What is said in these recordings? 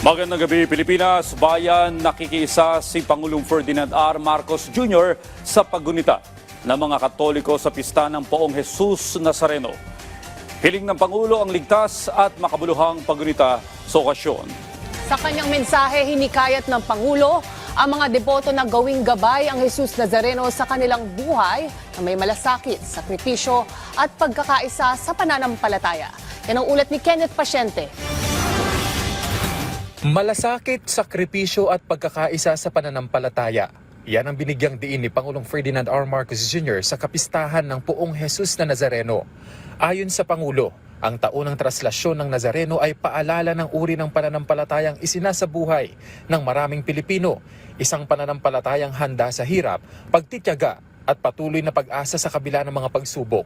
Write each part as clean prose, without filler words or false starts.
Magandang gabi, Pilipinas. Bayan, nakikiisa si Pangulong Ferdinand R. Marcos Jr. sa paggunita ng mga Katoliko sa pista ng Poong Jesus Nazareno. Hiling ng Pangulo ang ligtas at makabuluhang paggunita sa okasyon. Sa kanyang mensahe, hinikayat ng Pangulo ang mga deboto na gawing gabay ang Jesus Nazareno sa kanilang buhay na may malasakit, sakripisyo at pagkakaisa sa pananampalataya. Yan ang ulat ni Kenneth Pasyente. Malasakit, sakripisyo at pagkakaisa sa pananampalataya. Yan ang binigyang diin ni Pangulong Ferdinand R. Marcos Jr. sa kapistahan ng Poong Jesus na Nazareno. Ayon sa Pangulo, ang taunang traslasyon ng Nazareno ay paalala ng uri ng pananampalatayang isinasabuhay ng maraming Pilipino, isang pananampalatayang handa sa hirap, pagtityaga at patuloy na pag-asa sa kabila ng mga pagsubok.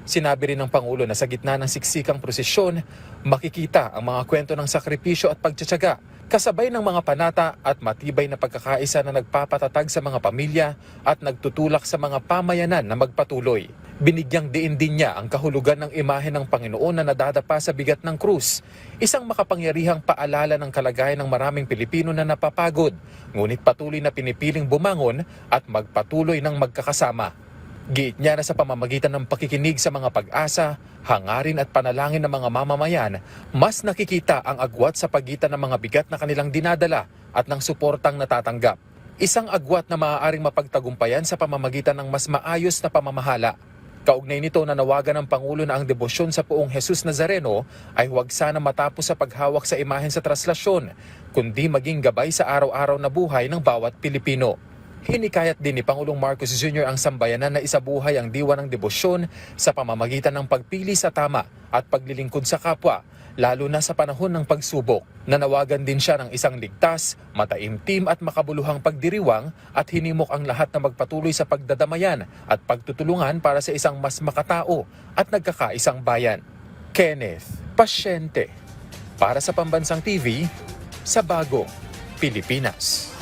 Sinabi rin ng Pangulo na sa gitna ng siksikang prosesyon, makikita ang mga kwento ng sakripisyo at pagtsatsaga, kasabay ng mga panata at matibay na pagkakaisa na nagpapatatag sa mga pamilya at nagtutulak sa mga pamayanan na magpatuloy. Binigyang diin din niya ang kahulugan ng imahe ng Panginoon na nadadapa sa bigat ng krus, isang makapangyarihang paalala ng kalagayan ng maraming Pilipino na napapagod, ngunit patuloy na pinipiling bumangon at magpatuloy ng magkakasama. Giit niya na sa pamamagitan ng pakikinig sa mga pag-asa, hangarin at panalangin ng mga mamamayan, mas nakikita ang agwat sa pagitan ng mga bigat na kanilang dinadala at ng suportang natatanggap. Isang agwat na maaaring mapagtagumpayan sa pamamagitan ng mas maayos na pamamahala. Kaugnay nito, nanawagan ng Pangulo na ang debosyon sa Poong Jesus Nazareno ay huwag sana matapos sa paghawak sa imahen sa traslasyon, kundi maging gabay sa araw-araw na buhay ng bawat Pilipino. Hinikayat din ni Pangulong Marcos Jr. ang sambayanan na isabuhay ang diwa ng debosyon sa pamamagitan ng pagpili sa tama at paglilingkod sa kapwa, lalo na sa panahon ng pagsubok. Nanawagan din siya ng isang ligtas, mataimtim at makabuluhang pagdiriwang at hinimok ang lahat na magpatuloy sa pagdadamayan at pagtutulungan para sa isang mas makatao at nagkakaisang bayan. Kenneth Pasyente, para sa Pambansang TV, sa Bagong Pilipinas.